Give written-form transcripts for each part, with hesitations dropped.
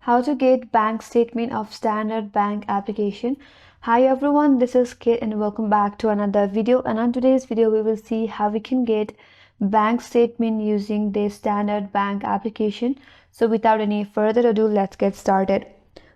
How to get bank statement of Standard Bank application. Hi everyone, this is Kate and welcome back to another video. And on today's video we will see how we can get bank statement using the Standard Bank application. So without any further ado, let's get started.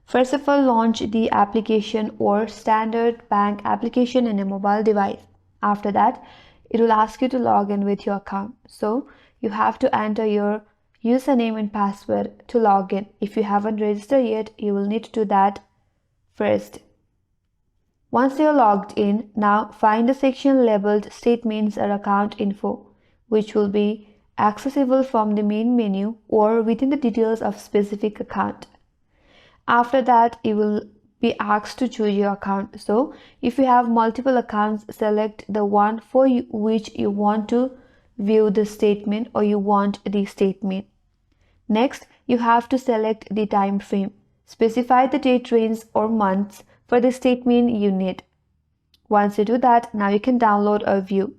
First of all, launch the application or Standard Bank application in a mobile device. After that, it will ask you to log in with your account. So you have to enter your username and password to log in. If you haven't registered yet, you will need to do that first. Once you're logged in, now find the section labeled Statements or Account Info, which will be accessible from the main menu or within the details of specific account. After that, you will be asked to choose your account. So if you have multiple accounts, select the one for which you want to view the statement or you want the statement. Next, you have to select the time frame. Specify the date range or months for the statement you need. Once you do that, now you can download or view.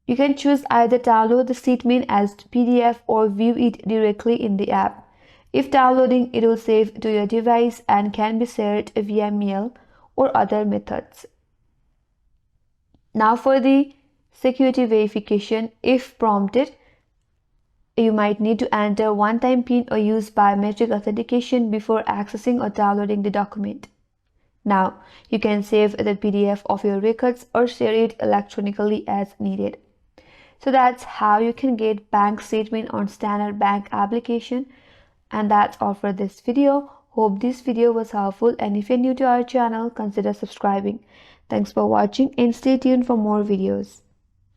You can choose either download the statement as PDF or view it directly in the app. If downloading, it will save to your device and can be shared via mail or other methods. Now for the security verification, if prompted, you might need to enter one-time PIN or use biometric authentication before accessing or downloading the document. Now, you can save the PDF of your records or share it electronically as needed. So that's how you can get bank statement on Standard Bank application. And that's all for this video. Hope this video was helpful, and if you're new to our channel, consider subscribing. Thanks for watching and stay tuned for more videos.